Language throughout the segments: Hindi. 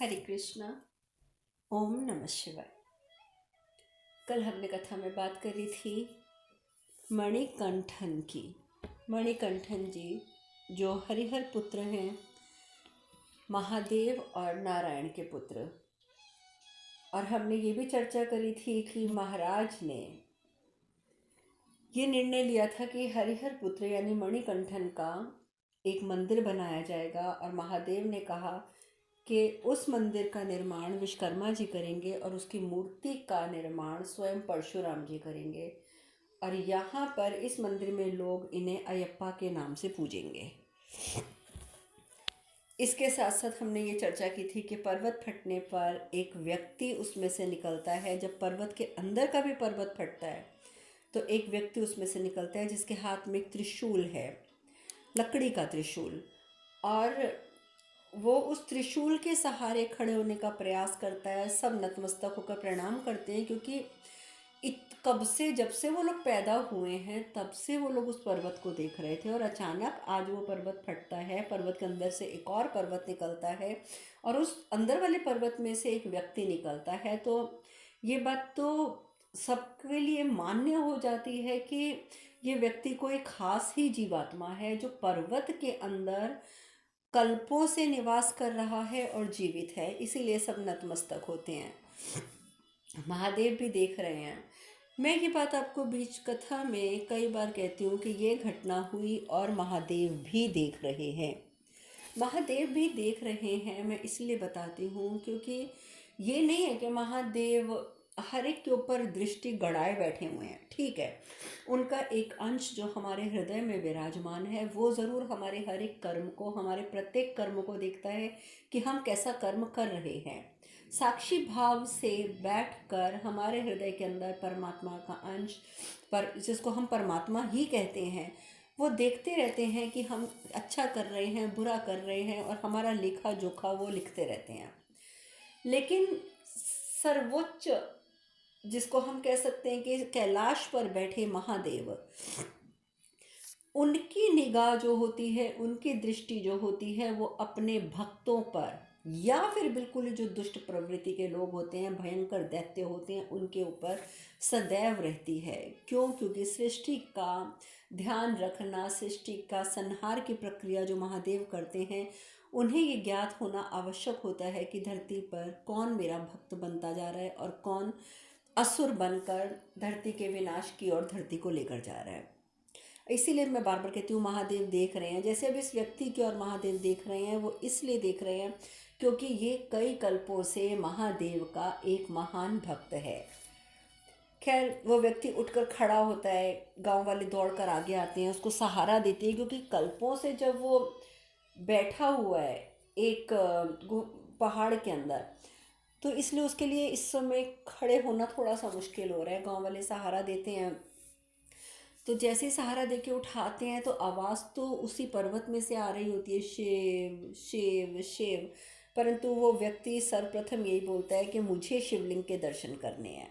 हरे कृष्णा। ओम नमः शिवाय। कल हमने कथा में बात करी थी मणिकंठन की। मणिकंठन जी जो हरिहर पुत्र हैं, महादेव और नारायण के पुत्र। और हमने ये भी चर्चा करी थी कि महाराज ने ये निर्णय लिया था कि हरिहर पुत्र यानी मणिकंठन का एक मंदिर बनाया जाएगा, और महादेव ने कहा कि उस मंदिर का निर्माण विश्वकर्मा जी करेंगे और उसकी मूर्ति का निर्माण स्वयं परशुराम जी करेंगे, और यहाँ पर इस मंदिर में लोग इन्हें अयप्पा के नाम से पूजेंगे। इसके साथ साथ हमने ये चर्चा की थी कि पर्वत फटने पर एक व्यक्ति उसमें से निकलता है। जब पर्वत के अंदर का भी पर्वत फटता है तो एक व्यक्ति उसमें से निकलता है जिसके हाथ में एक त्रिशूल है, लकड़ी का त्रिशूल, और वो उस त्रिशूल के सहारे खड़े होने का प्रयास करता है। सब नतमस्तक होकर प्रणाम करते हैं, क्योंकि कब से, जब से वो लोग पैदा हुए हैं तब से वो लोग उस पर्वत को देख रहे थे, और अचानक आज वो पर्वत फटता है। पर्वत के अंदर से एक और पर्वत निकलता है और उस अंदर वाले पर्वत में से एक व्यक्ति निकलता है। तो ये बात तो सबके लिए मान्य हो जाती है कि ये व्यक्ति कोई खास ही जीवात्मा है जो पर्वत के अंदर कल्पों से निवास कर रहा है और जीवित है, इसीलिए सब नतमस्तक होते हैं। महादेव भी देख रहे हैं। मैं ये बात आपको बीच कथा में कई बार कहती हूँ कि ये घटना हुई और महादेव भी देख रहे हैं। महादेव भी देख रहे हैं, मैं इसलिए बताती हूँ क्योंकि ये नहीं है कि महादेव हर एक के ऊपर दृष्टि गड़ाए बैठे हुए हैं। ठीक है, उनका एक अंश जो हमारे हृदय में विराजमान है वो ज़रूर हमारे हर एक कर्म को, हमारे प्रत्येक कर्म को देखता है कि हम कैसा कर्म कर रहे हैं। साक्षी भाव से बैठकर हमारे हृदय के अंदर परमात्मा का अंश, पर जिसको हम परमात्मा ही कहते हैं, वो देखते रहते हैं कि हम अच्छा कर रहे हैं, बुरा कर रहे हैं, और हमारा लेखा जोखा वो लिखते रहते हैं। लेकिन सर्वोच्च, जिसको हम कह सकते हैं कि कैलाश पर बैठे महादेव, उनकी निगाह जो होती है, उनकी दृष्टि जो होती है, वो अपने भक्तों पर या फिर बिल्कुल जो दुष्ट प्रवृत्ति के लोग होते हैं, भयंकर दैत्य होते हैं, उनके ऊपर सदैव रहती है। क्यों? क्योंकि सृष्टि का ध्यान रखना, सृष्टि का संहार की प्रक्रिया जो महादेव करते हैं, उन्हें ये ज्ञात होना आवश्यक होता है कि धरती पर कौन मेरा भक्त बनता जा रहा है और कौन असुर बनकर धरती के विनाश की ओर धरती को लेकर जा रहा है। इसीलिए मैं बार बार कहती हूँ महादेव देख रहे हैं। जैसे अब इस व्यक्ति की ओर महादेव देख रहे हैं, वो इसलिए देख रहे हैं क्योंकि ये कई कल्पों से महादेव का एक महान भक्त है। खैर, वो व्यक्ति उठकर खड़ा होता है, गांव वाले दौड़कर आगे आते हैं, उसको सहारा देते हैं, क्योंकि कल्पों से जब वो बैठा हुआ है एक पहाड़ के अंदर, तो इसलिए उसके लिए इस समय खड़े होना थोड़ा सा मुश्किल हो रहा है। गांव वाले सहारा देते हैं, तो जैसे सहारा देके उठाते हैं तो आवाज़ तो उसी पर्वत में से आ रही होती है, शिव शिव शिव। परंतु वो व्यक्ति सर्वप्रथम यही बोलता है कि मुझे शिवलिंग के दर्शन करने हैं,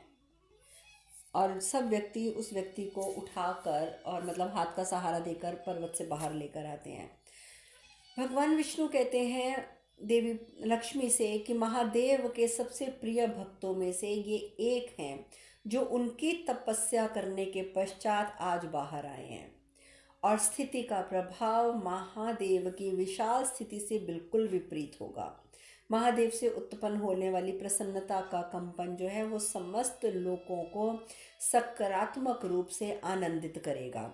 और सब व्यक्ति उस व्यक्ति को उठाकर और मतलब हाथ का सहारा देकर पर्वत से बाहर लेकर आते हैं। भगवान विष्णु कहते हैं देवी लक्ष्मी से कि महादेव के सबसे प्रिय भक्तों में से ये एक हैं जो उनकी तपस्या करने के पश्चात आज बाहर आए हैं, और स्थिति का प्रभाव महादेव की विशाल स्थिति से बिल्कुल विपरीत होगा। महादेव से उत्पन्न होने वाली प्रसन्नता का कंपन जो है वो समस्त लोगों को सकारात्मक रूप से आनंदित करेगा।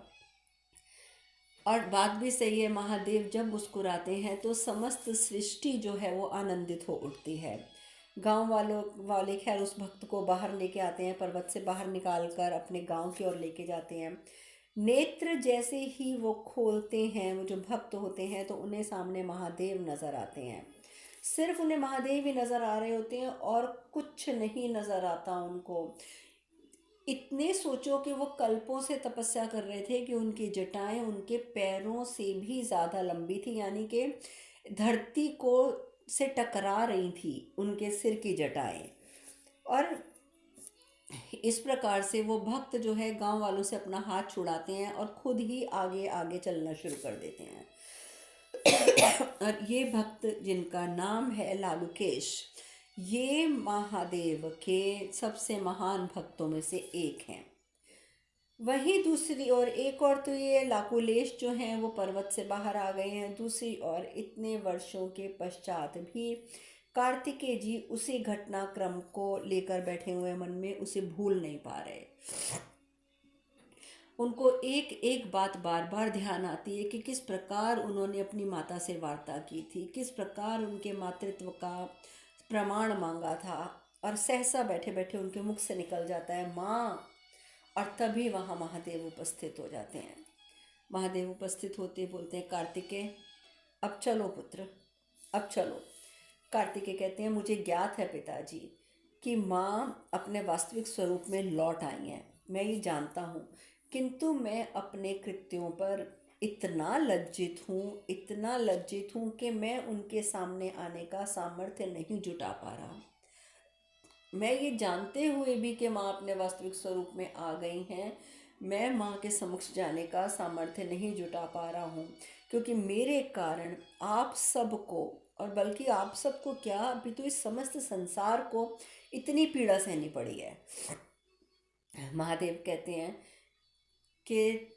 और बात भी सही है, महादेव जब मुस्कुराते हैं तो समस्त सृष्टि जो है वो आनंदित हो उठती है। गांव वाले खैर उस भक्त को बाहर लेके आते हैं, पर्वत से बाहर निकाल कर अपने गांव की ओर लेके जाते हैं। नेत्र जैसे ही वो खोलते हैं, वो जो भक्त होते हैं, तो उन्हें सामने महादेव नज़र आते हैं। सिर्फ उन्हें महादेव ही नज़र आ रहे होते हैं और कुछ नहीं नज़र आता उनको। इतने सोचो कि वो कल्पों से तपस्या कर रहे थे कि उनकी जटाएं उनके पैरों से भी ज़्यादा लंबी थी, यानी कि धरती को से टकरा रही थी उनके सिर की जटाएं। और इस प्रकार से वो भक्त जो है गांव वालों से अपना हाथ छुड़ाते हैं और खुद ही आगे आगे चलना शुरू कर देते हैं। और ये भक्त जिनका नाम है लालुकेश, ये महादेव के सबसे महान भक्तों में से एक हैं। वहीं दूसरी ओर एक और तो ये लाकुलेश जो हैं वो पर्वत से बाहर आ गए हैं। दूसरी ओर इतने वर्षों के पश्चात भी कार्तिकेय जी उसी घटनाक्रम को लेकर बैठे हुए मन में, उसे भूल नहीं पा रहे। उनको एक एक बात बार बार ध्यान आती है कि किस प्रकार उन्होंने अपनी माता से वार्ता की थी, किस प्रकार उनके मातृत्व का प्रमाण मांगा था, और सहसा बैठे बैठे उनके मुख से निकल जाता है माँ। और तभी वहाँ महादेव उपस्थित हो जाते हैं। महादेव उपस्थित होते बोलते हैं, कार्तिकेय अब चलो पुत्र, अब चलो। कार्तिकेय कहते हैं, मुझे ज्ञात है पिताजी कि माँ अपने वास्तविक स्वरूप में लौट आई हैं, मैं ये जानता हूँ, किंतु मैं अपने कृत्यों पर इतना लज्जित हूँ, इतना लज्जित हूँ कि मैं उनके सामने आने का सामर्थ्य नहीं जुटा पा रहा। मैं ये जानते हुए भी कि माँ अपने वास्तविक स्वरूप में आ गई हैं, मैं माँ के समक्ष जाने का सामर्थ्य नहीं जुटा पा रहा हूँ, क्योंकि मेरे कारण आप सबको, और बल्कि आप सबको क्या, अभी तो इस समस्त संसार को इतनी पीड़ा सहनी पड़ी है। महादेव कहते हैं कि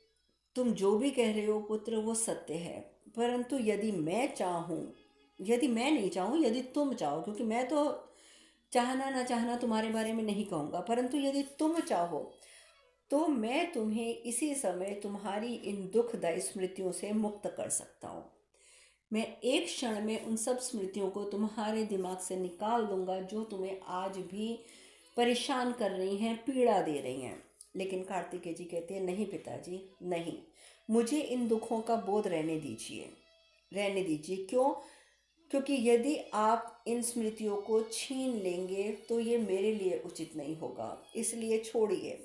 तुम जो भी कह रहे हो पुत्र वो सत्य है, परंतु यदि मैं चाहूँ, यदि मैं नहीं चाहूँ, यदि तुम चाहो, क्योंकि मैं तो चाहना ना चाहना तुम्हारे बारे में नहीं कहूँगा, परंतु यदि तुम चाहो तो मैं तुम्हें इसी समय तुम्हारी इन दुखदायी स्मृतियों से मुक्त कर सकता हूँ। मैं एक क्षण में उन सब स्मृतियों को तुम्हारे दिमाग से निकाल दूंगा जो तुम्हें आज भी परेशान कर रही हैं, पीड़ा दे रही हैं। लेकिन कार्तिकेय जी कहते हैं, नहीं पिताजी नहीं, मुझे इन दुखों का बोध रहने दीजिए, रहने दीजिए। क्यों? क्योंकि यदि आप इन स्मृतियों को छीन लेंगे तो ये मेरे लिए उचित नहीं होगा, इसलिए छोड़िए,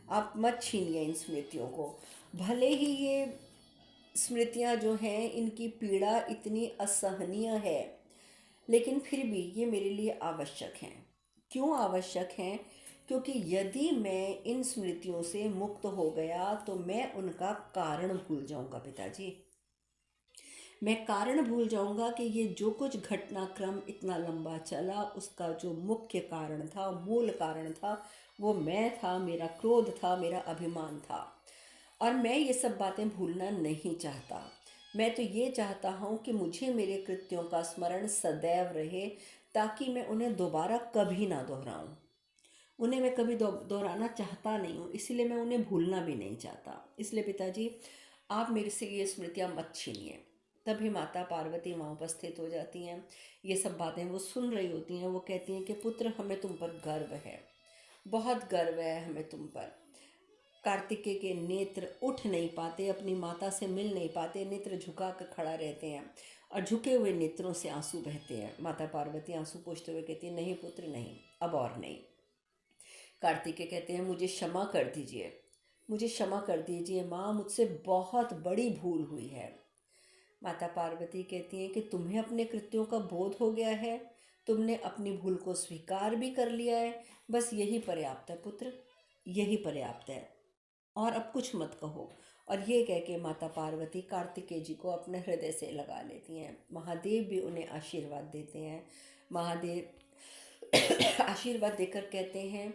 आप मत छीनिए इन स्मृतियों को। भले ही ये स्मृतियाँ जो हैं इनकी पीड़ा इतनी असहनीय है, लेकिन फिर भी ये मेरे लिए आवश्यक हैं। क्यों आवश्यक हैं? क्योंकि यदि मैं इन स्मृतियों से मुक्त हो गया तो मैं उनका कारण भूल जाऊंगा पिताजी। मैं कारण भूल जाऊंगा कि ये जो कुछ घटनाक्रम इतना लंबा चला उसका जो मुख्य कारण था, मूल कारण था, वो मैं था, मेरा क्रोध था, मेरा अभिमान था। और मैं ये सब बातें भूलना नहीं चाहता। मैं तो ये चाहता हूँ कि मुझे मेरे कृत्यों का स्मरण सदैव रहे, ताकि मैं उन्हें दोबारा कभी ना दोहराऊं। उन्हें मैं कभी दोहराना चाहता नहीं हूँ, इसलिए मैं उन्हें भूलना भी नहीं चाहता। इसलिए पिताजी आप मेरे से ये स्मृतियाँ मत छीनिए। तभी माता पार्वती वहाँ उपस्थित हो जाती हैं। ये सब बातें वो सुन रही होती हैं। वो कहती हैं कि पुत्र हमें तुम पर गर्व है, बहुत गर्व है हमें तुम पर। कार्तिकेय के नेत्र उठ नहीं पाते, अपनी माता से मिल नहीं पाते, नेत्र झुका कर खड़ा रहते हैं और झुके हुए नेत्रों से आंसू बहते हैं। माता पार्वती आंसू पोंछते हुए कहती है, नहीं पुत्र नहीं, अब और नहीं। कार्तिकेय कहते हैं, मुझे क्षमा कर दीजिए, मुझे क्षमा कर दीजिए माँ, मुझसे बहुत बड़ी भूल हुई है। माता पार्वती कहती हैं कि तुम्हें अपने कृत्यों का बोध हो गया है, तुमने अपनी भूल को स्वीकार भी कर लिया है, बस यही पर्याप्त है पुत्र, यही पर्याप्त है, और अब कुछ मत कहो। और ये कह के माता पार्वती कार्तिकेय जी को अपने हृदय से लगा लेती हैं। महादेव भी उन्हें आशीर्वाद देते हैं। महादेव आशीर्वाद देकर कहते हैं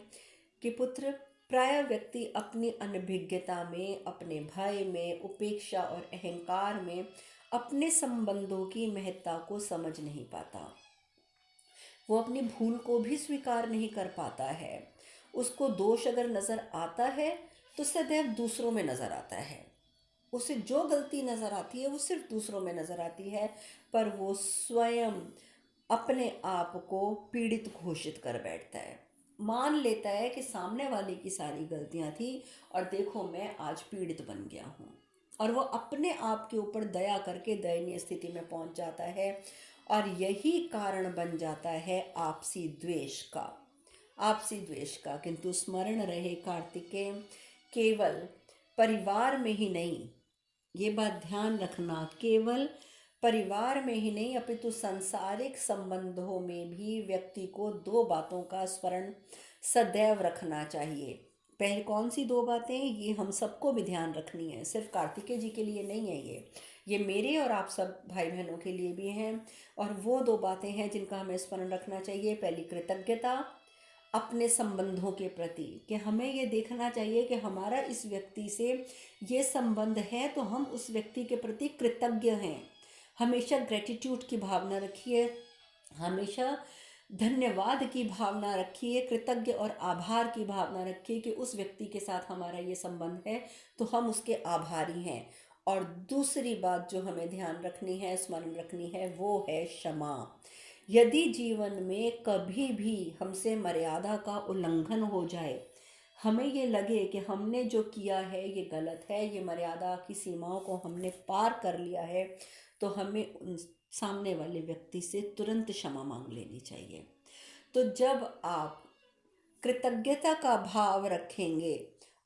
कि पुत्र, प्राय व्यक्ति अपनी अनभिज्ञता में, अपने भय में, उपेक्षा और अहंकार में अपने संबंधों की महत्ता को समझ नहीं पाता। वो अपनी भूल को भी स्वीकार नहीं कर पाता है। उसको दोष अगर नज़र आता है तो सदैव दूसरों में नज़र आता है। उसे जो गलती नज़र आती है वो सिर्फ दूसरों में नज़र आती है, पर वो स्वयं अपने आप को पीड़ित घोषित कर बैठता है। मान लेता है कि सामने वाले की सारी गलतियां थी और देखो मैं आज पीड़ित बन गया हूँ, और वो अपने आप के ऊपर दया करके दयनीय स्थिति में पहुंच जाता है। और यही कारण बन जाता है आपसी द्वेष का, आपसी द्वेष का। किंतु स्मरण रहे कार्तिकेय, केवल परिवार में ही नहीं, ये बात ध्यान रखना, केवल परिवार में ही नहीं अपितु सांसारिक संबंधों में भी व्यक्ति को दो बातों का स्मरण सदैव रखना चाहिए। पहले कौन सी दो बातें, ये हम सबको भी ध्यान रखनी है, सिर्फ कार्तिकेय जी के लिए नहीं है ये। ये मेरे और आप सब भाई बहनों के लिए भी हैं। और वो दो बातें हैं जिनका हमें स्मरण रखना चाहिए। पहली, कृतज्ञता अपने संबंधों के प्रति, कि हमें ये देखना चाहिए कि हमारा इस व्यक्ति से ये संबंध है तो हम उस व्यक्ति के प्रति कृतज्ञ हैं। हमेशा ग्रेटिट्यूड की भावना रखिए, हमेशा धन्यवाद की भावना रखिए, कृतज्ञ और आभार की भावना रखिए कि उस व्यक्ति के साथ हमारा ये संबंध है तो हम उसके आभारी हैं। और दूसरी बात जो हमें ध्यान रखनी है, स्मरण रखनी है, वो है क्षमा। यदि जीवन में कभी भी हमसे मर्यादा का उल्लंघन हो जाए, हमें ये लगे कि हमने जो किया है ये गलत है, ये मर्यादा की सीमाओं को हमने पार कर लिया है, तो हमें उन सामने वाले व्यक्ति से तुरंत क्षमा मांग लेनी चाहिए। तो जब आप कृतज्ञता का भाव रखेंगे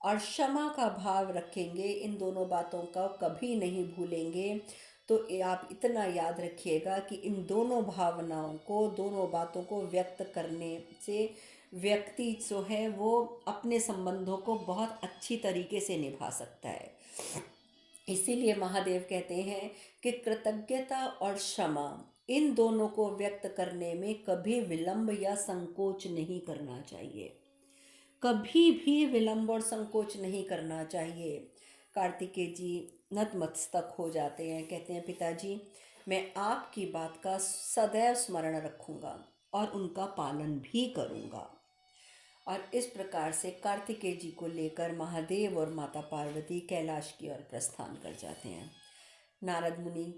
और क्षमा का भाव रखेंगे, इन दोनों बातों का कभी नहीं भूलेंगे, तो आप इतना याद रखिएगा कि इन दोनों भावनाओं को, दोनों बातों को व्यक्त करने से व्यक्ति जो है वो अपने संबंधों को बहुत अच्छी तरीके से निभा सकता है। इसीलिए महादेव कहते हैं कि कृतज्ञता और क्षमा, इन दोनों को व्यक्त करने में कभी विलंब या संकोच नहीं करना चाहिए। कभी भी विलंब और संकोच नहीं करना चाहिए। कार्तिकेय जी नतमस्तक हो जाते हैं, कहते हैं पिताजी मैं आपकी बात का सदैव स्मरण रखूंगा और उनका पालन भी करूंगा। और इस प्रकार से कार्तिकेय जी को लेकर महादेव और माता पार्वती कैलाश की ओर प्रस्थान कर जाते हैं। नारद मुनि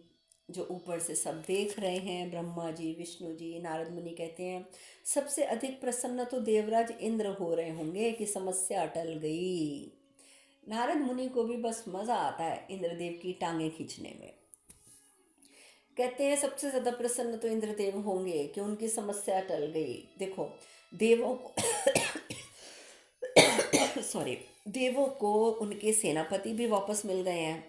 जो ऊपर से सब देख रहे हैं, ब्रह्मा जी, विष्णु जी, नारद मुनि कहते हैं सबसे अधिक प्रसन्न तो देवराज इंद्र हो रहे होंगे कि समस्या टल गई। नारद मुनि को भी बस मजा आता है इंद्रदेव की टांगे खींचने में। कहते हैं सबसे ज्यादा प्रसन्न तो इंद्रदेव होंगे कि उनकी समस्या टल गई। देखो देवों को सॉरी, देवों को उनके सेनापति भी वापस मिल गए हैं,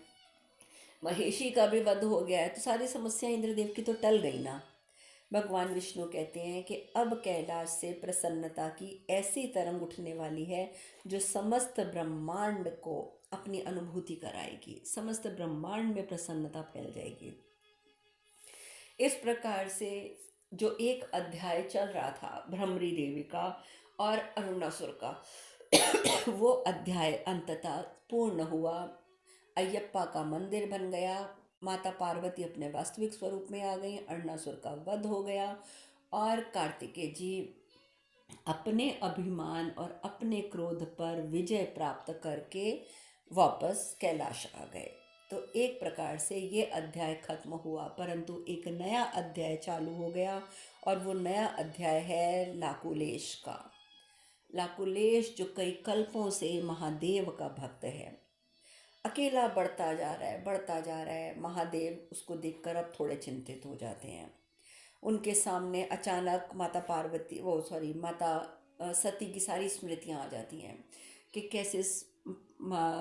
महेशी का भी वध हो गया है, तो सारी समस्या इंद्रदेव की तो टल गई ना। भगवान विष्णु कहते हैं कि अब कैलाश से प्रसन्नता की ऐसी तरंग उठने वाली है जो समस्त ब्रह्मांड को अपनी अनुभूति कराएगी, समस्त ब्रह्मांड में प्रसन्नता फैल जाएगी। इस प्रकार से जो एक अध्याय चल रहा था भ्रमरी देवी का और अरुणासुर का, वो अध्याय अंततः पूर्ण हुआ। अयप्पा का मंदिर बन गया, माता पार्वती अपने वास्तविक स्वरूप में आ गई, अरुणासुर का वध हो गया और कार्तिकेय जी अपने अभिमान और अपने क्रोध पर विजय प्राप्त करके वापस कैलाश आ गए। तो एक प्रकार से ये अध्याय खत्म हुआ, परंतु एक नया अध्याय चालू हो गया और वो नया अध्याय है लाकुलेश का। लाकुलेश जो कई कल्पों से महादेव का भक्त है, अकेला बढ़ता जा रहा है, बढ़ता जा रहा है। महादेव उसको देखकर अब थोड़े चिंतित हो जाते हैं। उनके सामने अचानक माता पार्वती माता सती की सारी स्मृतियाँ आ जाती हैं कि कैसे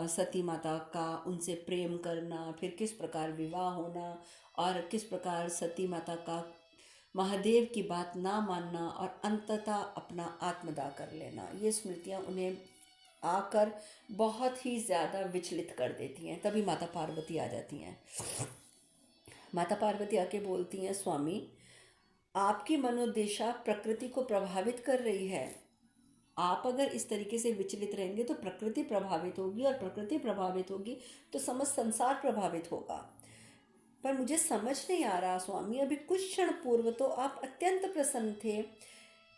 सती माता का उनसे प्रेम करना, फिर किस प्रकार विवाह होना और किस प्रकार सती माता का महादेव की बात ना मानना और अंततः अपना आत्मदाह कर लेना। ये स्मृतियाँ उन्हें आकर बहुत ही ज़्यादा विचलित कर देती हैं। तभी माता पार्वती आ जाती हैं। माता पार्वती आके बोलती हैं स्वामी आपकी मनोदशा प्रकृति को प्रभावित कर रही है। आप अगर इस तरीके से विचलित रहेंगे तो प्रकृति प्रभावित होगी और प्रकृति प्रभावित होगी तो समस्त संसार प्रभावित होगा। पर मुझे समझ नहीं आ रहा स्वामी, अभी कुछ क्षण पूर्व तो आप अत्यंत प्रसन्न थे,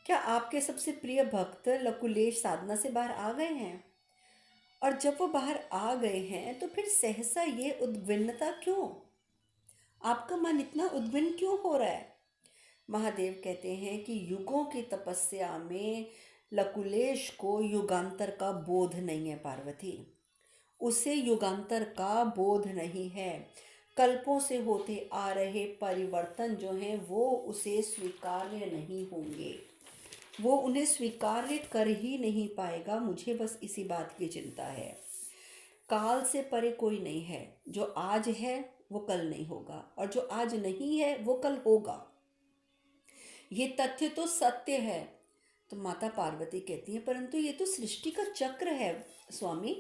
क्या आपके सबसे प्रिय भक्त लकुलेश साधना से बाहर आ गए हैं? और जब वो बाहर आ गए हैं तो फिर सहसा ये उद्विग्नता क्यों? आपका मन इतना उद्विग्न क्यों हो रहा है? महादेव कहते हैं कि युगों की तपस्या में लकुलेश को युगांतर का बोध नहीं है पार्वती, उसे युगांतर का बोध नहीं है। कल्पों से होते आ रहे परिवर्तन जो हैं वो उसे स्वीकार्य नहीं होंगे, वो उन्हें स्वीकार्य कर ही नहीं पाएगा। मुझे बस इसी बात की चिंता है। काल से परे कोई नहीं है, जो आज है वो कल नहीं होगा और जो आज नहीं है वो कल होगा, ये तथ्य तो सत्य है। तो माता पार्वती कहती है परंतु ये तो सृष्टि का चक्र है स्वामी,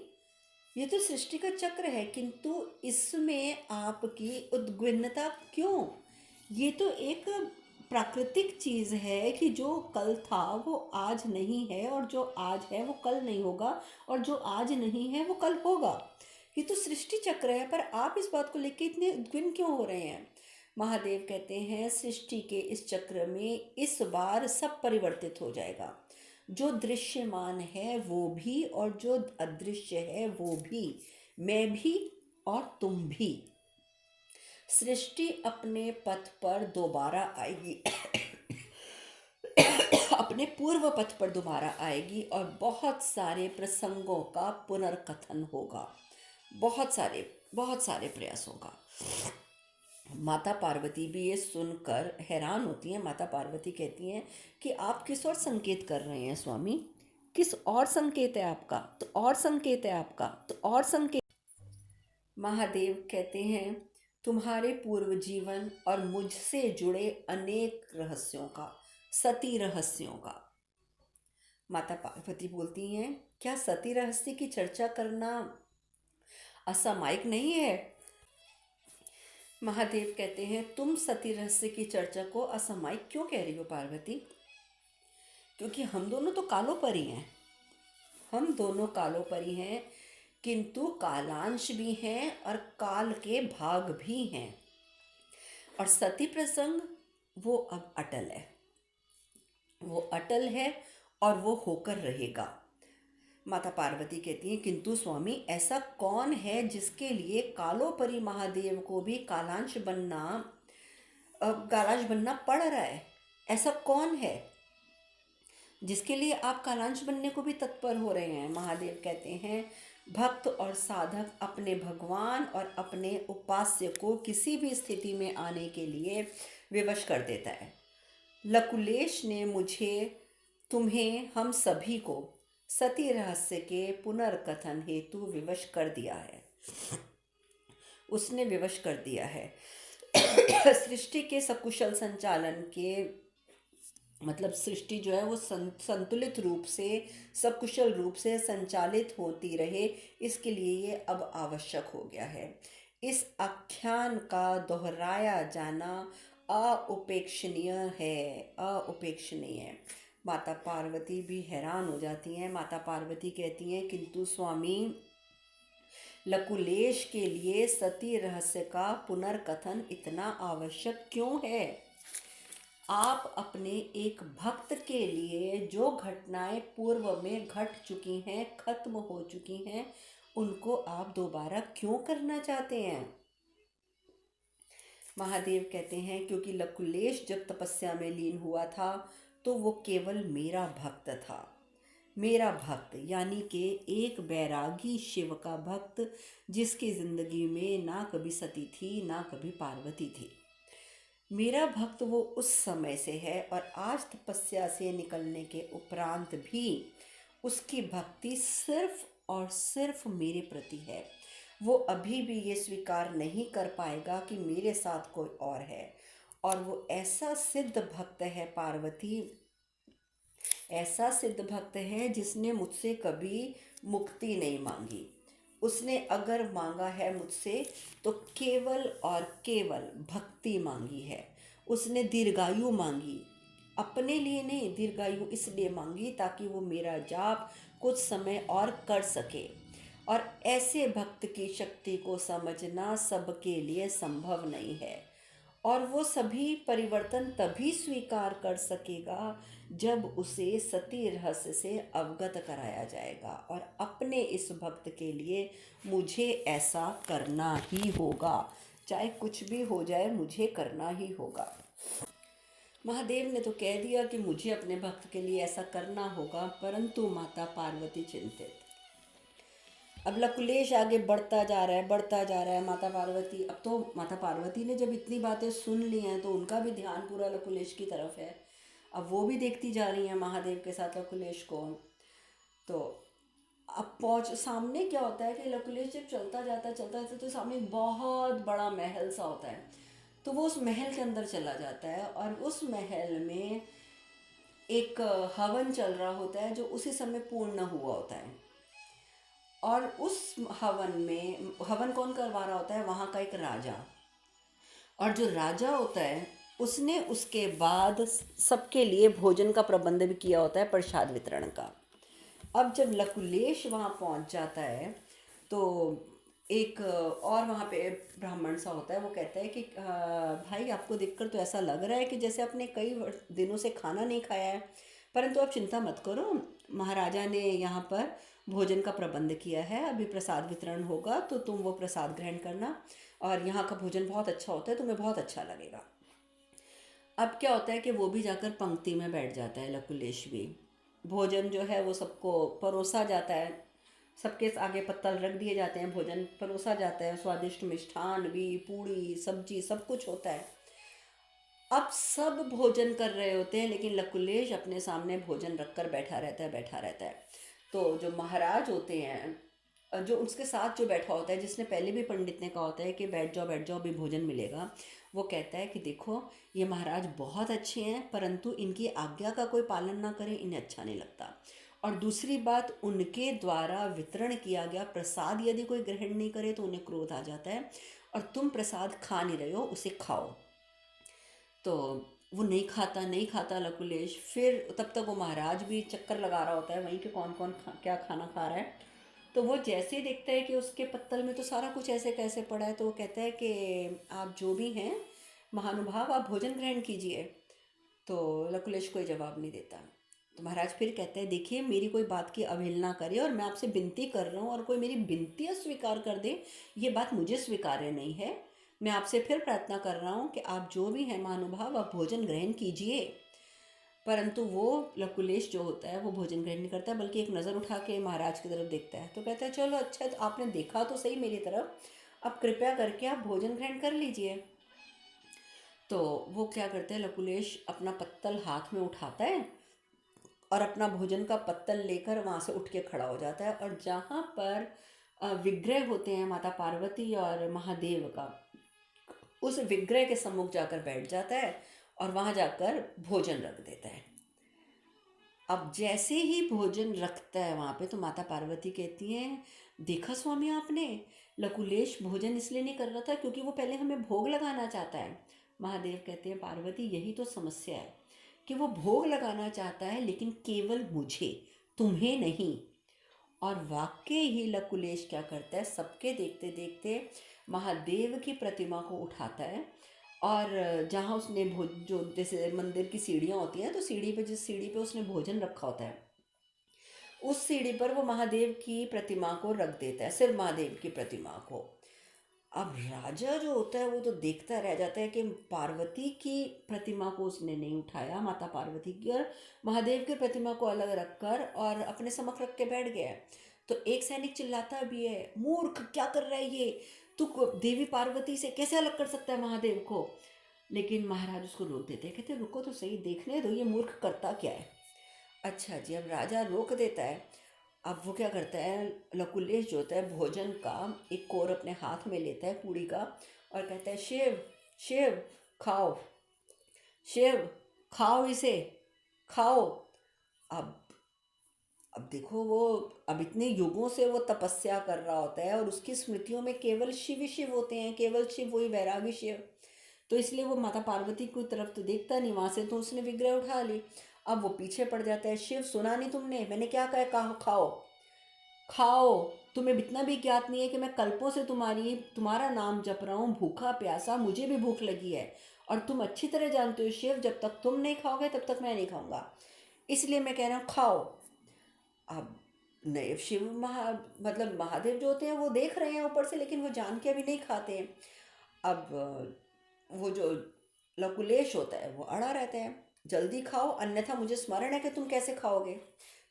ये तो सृष्टि का चक्र है, किंतु इसमें आपकी उद्विग्नता क्यों? ये तो एक प्राकृतिक चीज़ है कि जो कल था वो आज नहीं है, और जो आज है वो कल नहीं होगा, और जो आज नहीं है वो कल होगा। ये तो सृष्टि चक्र है, पर आप इस बात को लेकर इतने उद्विग्न क्यों हो रहे हैं? महादेव कहते हैं सृष्टि के इस चक्र में इस बार सब परिवर्तित हो जाएगा। जो दृश्यमान है वो भी, और जो अदृश्य है वो भी, मैं भी और तुम भी। सृष्टि अपने पथ पर दोबारा आएगी अपने पूर्व पथ पर दोबारा आएगी, और बहुत सारे प्रसंगों का पुनर्कथन होगा। बहुत सारे प्रयासों का। माता पार्वती भी ये सुनकर हैरान होती हैं। माता पार्वती कहती हैं कि आप किस और संकेत कर रहे हैं स्वामी? किस और संकेत है आपका? तो और संकेत है आपका, तो और संकेत। महादेव कहते हैं तुम्हारे पूर्व जीवन और मुझसे जुड़े अनेक रहस्यों का, सती रहस्यों का। माता पार्वती बोलती हैं क्या सती रहस्य की चर्चा करना असामायिक नहीं है? महादेव कहते हैं तुम सती रहस्य की चर्चा को असामायिक क्यों कह रही हो पार्वती? क्योंकि हम दोनों तो कालों पर ही हैं। हम दोनों कालों पर ही हैं, किंतु कालांश भी हैं और काल के भाग भी हैं। और सती प्रसंग वो अब अटल है, वो अटल है और वो होकर रहेगा। माता पार्वती कहती हैं किंतु स्वामी ऐसा कौन है जिसके लिए कालोपरी महादेव को भी कालांश बनना पड़ रहा है? ऐसा कौन है जिसके लिए आप कालांश बनने को भी तत्पर हो रहे हैं? महादेव कहते हैं भक्त और साधक अपने भगवान और अपने उपास्य को किसी भी स्थिति में आने के लिए विवश कर देता है। लकुलेश ने मुझे, तुम्हें, हम सभी को सती रहस्य के पुनर्कथन हेतु विवश कर दिया है। उसने विवश कर दिया है। सृष्टि के सकुशल संचालन के मतलब सृष्टि जो है वो संतुलित रूप से, सकुशल रूप से संचालित होती रहे, इसके लिए ये अब आवश्यक हो गया है। इस आख्यान का दोहराया जाना अउपेक्षणीय है, अउपेक्षणीय। माता पार्वती भी हैरान हो जाती हैं। माता पार्वती कहती हैं किंतु स्वामी लकुलेश के लिए सती रहस्य का पुनर्कथन इतना आवश्यक क्यों है? आप अपने एक भक्त के लिए जो घटनाएं पूर्व में घट चुकी हैं, खत्म हो चुकी हैं, उनको आप दोबारा क्यों करना चाहते हैं? महादेव कहते हैं क्योंकि लकुलेश जब तपस्या में लीन हुआ था तो वो केवल मेरा भक्त था। मेरा भक्त यानी कि एक बैरागी शिव का भक्त, जिसकी जिंदगी में ना कभी सती थी ना कभी पार्वती थी। मेरा भक्त वो उस समय से है, और आज तपस्या से निकलने के उपरांत भी उसकी भक्ति सिर्फ और सिर्फ मेरे प्रति है। वो अभी भी ये स्वीकार नहीं कर पाएगा कि मेरे साथ कोई और है। और वो ऐसा सिद्ध भक्त है पार्वती, ऐसा सिद्ध भक्त है जिसने मुझसे कभी मुक्ति नहीं मांगी। उसने अगर मांगा है मुझसे तो केवल और केवल भक्ति मांगी है। उसने दीर्घायु मांगी, अपने लिए नहीं, दीर्घायु इसलिए मांगी ताकि वो मेरा जाप कुछ समय और कर सके। और ऐसे भक्त की शक्ति को समझना सबके लिए संभव नहीं है। और वो सभी परिवर्तन तभी स्वीकार कर सकेगा जब उसे सती रहस्य से अवगत कराया जाएगा। और अपने इस भक्त के लिए मुझे ऐसा करना ही होगा, चाहे कुछ भी हो जाए, मुझे करना ही होगा। महादेव ने तो कह दिया कि मुझे अपने भक्त के लिए ऐसा करना होगा, परंतु माता पार्वती चिंतित। अब लकुलेश आगे बढ़ता जा रहा है, बढ़ता जा रहा है। माता पार्वती ने जब इतनी बातें सुन ली हैं तो उनका भी ध्यान पूरा लकुलेश की तरफ है। अब वो भी देखती जा रही हैं महादेव के साथ लकुलेश को। तो अब सामने क्या होता है कि लकुलेश जब चलता जाता तो सामने एक बहुत बड़ा महल सा होता है। तो वो उस महल के अंदर चला जाता है, और उस महल में एक हवन चल रहा होता है जो उसी समय पूर्ण हुआ होता है। और उस हवन में हवन कौन करवा रहा होता है? वहाँ का एक राजा। और जो राजा होता है उसने उसके बाद सबके लिए भोजन का प्रबंध भी किया होता है, प्रसाद वितरण का। अब जब लकुलेश वहाँ पहुँच जाता है तो एक और वहाँ पे ब्राह्मण सा होता है, वो कहता है कि भाई आपको देखकर तो ऐसा लग रहा है कि जैसे आपने कई दिनों से खाना नहीं खाया है, परंतु आप चिंता मत करो, महाराजा ने यहाँ पर भोजन का प्रबंध किया है, अभी प्रसाद वितरण होगा तो तुम वो प्रसाद ग्रहण करना, और यहाँ का भोजन बहुत अच्छा होता है, तुम्हें बहुत अच्छा लगेगा। अब क्या होता है कि वो भी जाकर पंक्ति में बैठ जाता है, लकुलेश भी। भोजन जो है वो सबको परोसा जाता है, सबके आगे पत्तल रख दिए जाते हैं, भोजन परोसा जाता है, स्वादिष्ट मिष्ठान भी, पूड़ी सब्जी सब कुछ होता है। अब सब भोजन कर रहे होते हैं लेकिन लकुलेश अपने सामने भोजन रखकर बैठा रहता है, बैठा रहता है। तो जो महाराज होते हैं, जो उसके साथ जो बैठा होता है, जिसने पहले भी पंडित ने कहा होता है कि बैठ जाओ अभी भोजन मिलेगा, वो कहता है कि देखो ये महाराज बहुत अच्छे हैं, परंतु इनकी आज्ञा का कोई पालन ना करे, इन्हें अच्छा नहीं लगता। और दूसरी बात, उनके द्वारा वितरण किया गया प्रसाद यदि कोई ग्रहण नहीं करे तो उन्हें क्रोध आ जाता है, और तुम प्रसाद खा नहीं रहे हो, उसे खाओ। तो वो नहीं खाता लकुलेश। फिर तब तक वो महाराज भी चक्कर लगा रहा होता है वहीं के कौन कौन क्या खाना खा रहा है। तो वो जैसे ही देखता है कि उसके पत्तल में तो सारा कुछ ऐसे कैसे पड़ा है, तो वो कहता है कि आप जो भी हैं महानुभाव, आप भोजन ग्रहण कीजिए। तो लकुलेश कोई जवाब नहीं देता। तो महाराज फिर कहते हैं, देखिए मेरी कोई बात की अवहेलना करे, और मैं आपसे विनती कर रहा हूँ, और कोई मेरी विनती अस्वीकार कर दे, ये बात मुझे स्वीकार्य नहीं है। मैं आपसे फिर प्रार्थना कर रहा हूँ कि आप जो भी हैं महानुभाव, आप भोजन ग्रहण कीजिए। परंतु वो लकुलेश जो होता है वो भोजन ग्रहण नहीं करता, बल्कि एक नज़र उठा के महाराज की तरफ देखता है। तो कहता है, चलो अच्छा, तो आपने देखा तो सही मेरी तरफ, अब कृपया करके आप भोजन ग्रहण कर लीजिए। तो वो क्या करते हैं, लकुलेश अपना पत्तल हाथ में उठाता है और अपना भोजन का पत्तल लेकर वहाँ से उठ के खड़ा हो जाता है, और जहाँ पर विग्रह होते हैं माता पार्वती और महादेव का, उस विग्रह के सम्मुख जाकर बैठ जाता है और वहाँ जाकर भोजन रख देता है। अब जैसे ही भोजन रखता है वहाँ पे, तो माता पार्वती कहती हैं, देखा स्वामी आपने, लकुलेश भोजन इसलिए नहीं कर रहा था क्योंकि वो पहले हमें भोग लगाना चाहता है। महादेव कहते हैं, पार्वती यही तो समस्या है कि वो भोग लगाना चाहता है लेकिन केवल मुझे, तुम्हें नहीं। और वाकई ही लकुलेश क्या करता है, सबके देखते देखते महादेव की प्रतिमा को उठाता है, और जहाँ उसने जो जैसे मंदिर की सीढ़ियाँ होती हैं, तो सीढ़ी पे, जिस सीढ़ी पे उसने भोजन रखा होता है, उस सीढ़ी पर वो महादेव की प्रतिमा को रख देता है, सिर्फ महादेव की प्रतिमा को। अब राजा जो होता है वो तो देखता रह जाता है कि पार्वती की प्रतिमा को उसने नहीं उठाया, माता पार्वती की और महादेव की प्रतिमा को अलग रखकर और अपने समक्ष रख के बैठ गया है। तो एक सैनिक चिल्लाता भी है, मूर्ख क्या कर रहा है ये, तू देवी पार्वती से कैसे अलग कर सकता है महादेव को। लेकिन महाराज उसको रोक देते हैं, कहते रुको तो सही, देखने दो ये मूर्ख करता क्या है। अच्छा जी, अब राजा रोक देता है। अब वो क्या करता है, लकुलेश जो होता है भोजन का एक कोर अपने हाथ में लेता है पूड़ी का, और कहता है, शिव शिव खाओ, शिव खाओ इसे, खाओ। अब अब देखो वो, अब इतने युगों से वो तपस्या कर रहा होता है और उसकी स्मृतियों में केवल शिव शिव होते हैं, केवल शिव, वही वैरागी शिव। तो इसलिए वो माता पार्वती की तरफ तो देखता नहीं, वहां से तो उसने विग्रह उठा ली। अब वो पीछे पड़ जाता है, शिव सुना नहीं तुमने, मैंने क्या कहा, खाओ खाओ। तुम्हें इतना भी ज्ञात नहीं है कि मैं कल्पों से तुम्हारा नाम जप रहा हूँ, भूखा प्यासा, मुझे भी भूख लगी है, और तुम अच्छी तरह जानते हो शिव, जब तक तुम नहीं खाओगे तब तक मैं नहीं खाऊंगा, इसलिए मैं कह रहा हूँ खाओ। अब नहीं, शिव मतलब महादेव जो होते हैं वो देख रहे हैं ऊपर से, लेकिन वो जान के अभी नहीं खाते हैं। अब वो जो लकुलेश होता है वो अड़ा रहता है, जल्दी खाओ अन्यथा मुझे स्मरण है कि तुम कैसे खाओगे,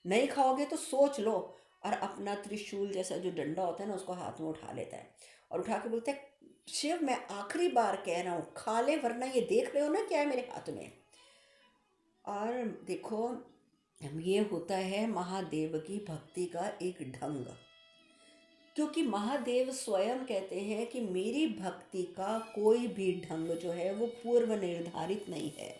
नहीं खाओगे तो सोच लो। और अपना त्रिशूल जैसा जो डंडा होता है ना, उसको हाथ में उठा लेता है और उठा के बोलता है, शिव मैं आखिरी बार कह रहा हूँ खा ले, वरना ये देख रहे हो ना क्या है मेरे हाथ में। और देखो, ये होता है महादेव की भक्ति का एक ढंग, क्योंकि महादेव स्वयं कहते हैं कि मेरी भक्ति का कोई भी ढंग जो है वो पूर्व निर्धारित नहीं है।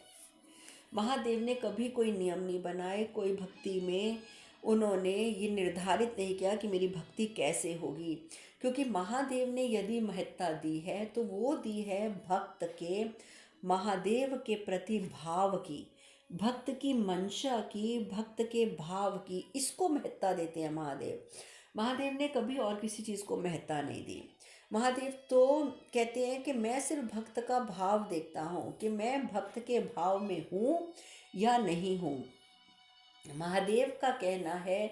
महादेव ने कभी कोई नियम नहीं बनाए कोई भक्ति में उन्होंने ये निर्धारित नहीं किया कि मेरी भक्ति कैसे होगी, क्योंकि महादेव ने यदि महत्ता दी है तो वो दी है भक्त के महादेव के प्रति भाव की, भक्त की मंशा की, भक्त के भाव की, इसको महत्ता देते हैं महादेव। महादेव ने कभी और किसी चीज़ को महत्ता नहीं दी। महादेव तो कहते हैं कि मैं सिर्फ भक्त का भाव देखता हूँ कि मैं भक्त के भाव में हूँ या नहीं हूँ। महादेव का कहना है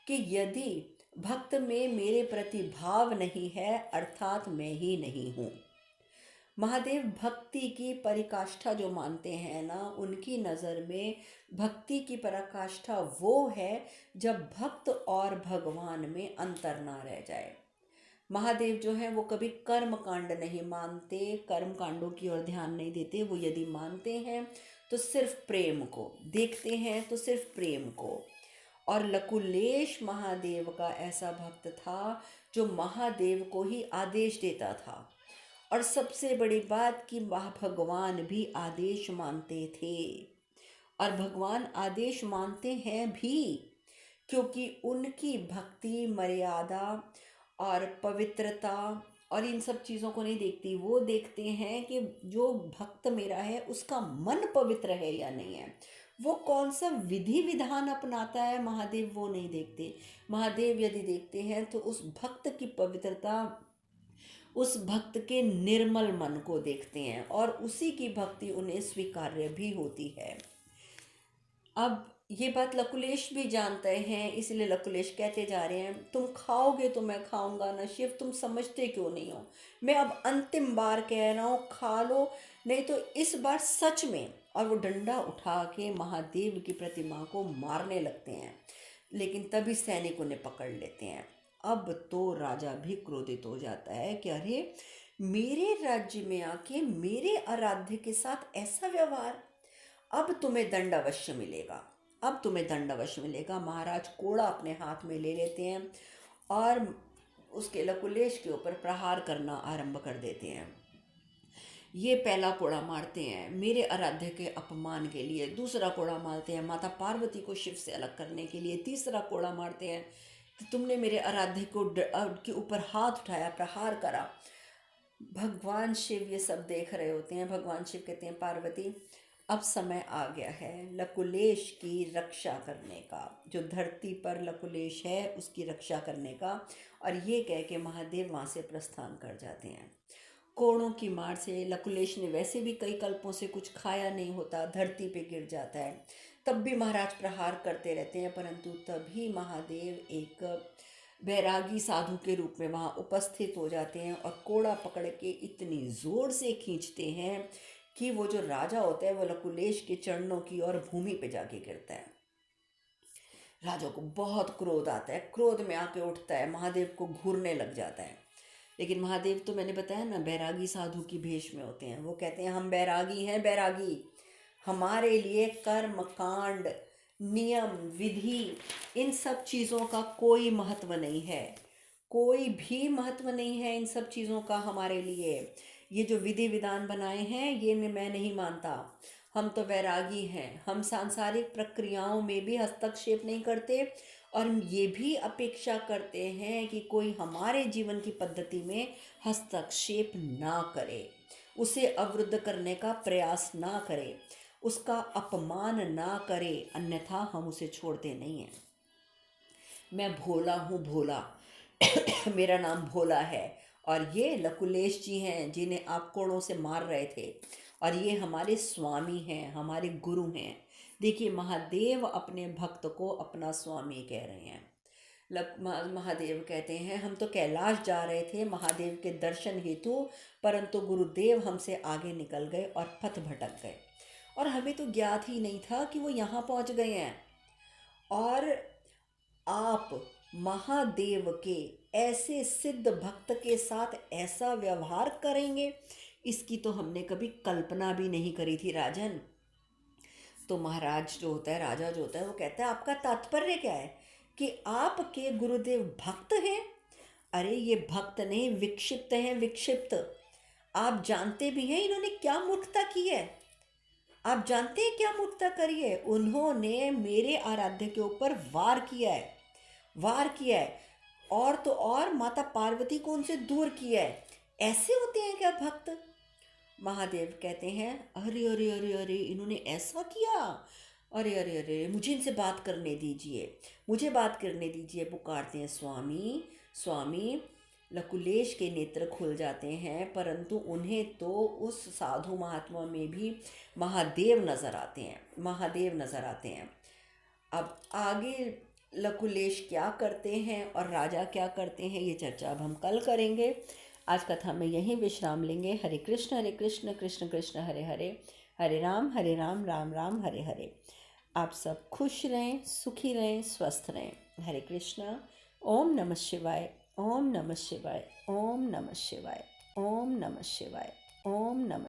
कि यदि भक्त में मेरे प्रति भाव नहीं है अर्थात मैं ही नहीं हूँ। महादेव भक्ति की पराकाष्ठा जो मानते हैं ना, उनकी नज़र में भक्ति की पराकाष्ठा वो है जब भक्त और भगवान में अंतर ना रह जाए। महादेव जो है वो कभी कर्म कांड नहीं मानते, कर्म कांडों की ओर ध्यान नहीं देते। वो यदि मानते हैं तो सिर्फ प्रेम को देखते हैं, तो सिर्फ प्रेम को। और लकुलेश महादेव का ऐसा भक्त था जो महादेव को ही आदेश देता था। और सबसे बड़ी बात कि वह भगवान भी आदेश मानते थे, और भगवान आदेश मानते हैं भी, क्योंकि उनकी भक्ति मर्यादा और पवित्रता और इन सब चीज़ों को नहीं देखती। वो देखते हैं कि जो भक्त मेरा है उसका मन पवित्र है या नहीं है, वो कौन सा विधि विधान अपनाता है, महादेव वो नहीं देखते। महादेव यदि देखते हैं तो उस भक्त की पवित्रता, उस भक्त के निर्मल मन को देखते हैं, और उसी की भक्ति उन्हें स्वीकार्य भी होती है। अब ये बात लकुलेश भी जानते हैं, इसलिए लकुलेश कहते जा रहे हैं तुम खाओगे तो मैं खाऊंगा ना शिव, तुम समझते क्यों नहीं हो। मैं अब अंतिम बार कह रहा हूँ, खा लो नहीं तो इस बार सच में। और वो डंडा उठा के महादेव की प्रतिमा को मारने लगते हैं, लेकिन तभी सैनिक उन्हें पकड़ लेते हैं। अब तो राजा भी क्रोधित हो जाता है कि अरे मेरे राज्य में आके मेरे आराध्य के साथ ऐसा व्यवहार, अब तुम्हें दंड अवश्य मिलेगा, अब तुम्हें दंड अवश्य मिलेगा। महाराज कोड़ा अपने हाथ में ले लेते हैं और उसके लकुलेश के ऊपर प्रहार करना आरंभ कर देते हैं। ये पहला कोड़ा मारते हैं मेरे आराध्य के अपमान के लिए, दूसरा कोड़ा मारते हैं माता पार्वती को शिव से अलग करने के लिए, तीसरा कोड़ा मारते हैं कि तुमने मेरे आराध्य को के ऊपर हाथ उठाया, प्रहार करा। भगवान शिव ये सब देख रहे होते हैं। भगवान शिव कहते हैं पार्वती अब समय आ गया है लकुलेश की रक्षा करने का, जो धरती पर लकुलेश है उसकी रक्षा करने का। और ये कह के महादेव वहाँ से प्रस्थान कर जाते हैं। कोड़ों की मार से लकुलेश ने वैसे भी कई कल्पों से कुछ खाया नहीं होता, धरती पे गिर जाता है। तब भी महाराज प्रहार करते रहते हैं, परंतु तभी महादेव एक बैरागी साधु के रूप में वहाँ उपस्थित हो जाते हैं और कोड़ा पकड़ के इतनी ज़ोर से खींचते हैं कि वो जो राजा होता है वो लकुलेश के चरणों की ओर भूमि पे जाके गिरता है। राजा को बहुत क्रोध आता है, क्रोध में आके उठता है, महादेव को घूरने लग जाता है। लेकिन महादेव तो मैंने बताया ना बैरागी साधु की भेष में होते हैं। वो कहते हैं हम बैरागी हैं, बैरागी, हमारे लिए कर्म कांड नियम विधि इन सब चीज़ों का कोई महत्व नहीं है, कोई भी महत्व नहीं है इन सब चीज़ों का हमारे लिए। ये जो विधि विधान बनाए हैं ये मैं नहीं मानता। हम तो वैरागी हैं, हम सांसारिक प्रक्रियाओं में भी हस्तक्षेप नहीं करते और ये भी अपेक्षा करते हैं कि कोई हमारे जीवन की पद्धति में हस्तक्षेप ना करे, उसे अवरुद्ध करने का प्रयास ना करे, उसका अपमान ना करे, अन्यथा हम उसे छोड़ते नहीं हैं। मैं भोला हूँ, भोला मेरा नाम भोला है। और ये लकुलेश जी हैं जिन्हें आप कोड़ों से मार रहे थे, और ये हमारे स्वामी हैं, हमारे गुरु हैं। देखिए महादेव अपने भक्त को अपना स्वामी कह रहे हैं। महादेव कहते हैं हम तो कैलाश जा रहे थे महादेव के दर्शन हेतु, परंतु गुरुदेव हमसे आगे निकल गए और पथ भटक गए, और हमें तो ज्ञात ही नहीं था कि वो यहाँ पहुँच गए हैं। और आप महादेव के ऐसे सिद्ध भक्त के साथ ऐसा व्यवहार करेंगे, इसकी तो हमने कभी कल्पना भी नहीं करी थी राजन। तो महाराज जो होता है, राजा जो होता है, वो कहता है आपका तात्पर्य क्या है कि आपके गुरुदेव भक्त हैं? अरे ये भक्त नहीं, विक्षिप्त हैं, विक्षिप्त। आप जानते भी हैं इन्होंने क्या मूर्खता की है। आप जानते हैं क्या मूर्खता करी है? उन्होंने मेरे आराध्य के ऊपर वार किया है, वार किया है। और तो और माता पार्वती को उनसे दूर किया है। ऐसे होते हैं क्या भक्त? महादेव कहते हैं, अरे अरे अरे अरे, इन्होंने ऐसा किया। अरे अरे अरे, मुझे इनसे बात करने दीजिए, मुझे बात करने दीजिए। पुकारते हैं, स्वामी स्वामी। लकुलेश के नेत्र खुल जाते हैं, परंतु उन्हें तो उस साधु महात्मा में भी महादेव नजर आते हैं, महादेव नजर आते हैं। अब आगे लकुलेश क्या करते हैं और राजा क्या करते हैं, ये चर्चा अब हम कल करेंगे। आज कथा में यहीं विश्राम लेंगे। हरे कृष्ण कृष्ण कृष्ण हरे हरे, हरे राम राम राम हरे हरे। आप सब खुश रहें, सुखी रहें, स्वस्थ रहें। हरे कृष्णा। ओम नमः शिवाय, ओम नमः शिवाय, ओम नमः शिवाय, ओम नमः शिवाय, ओम नमः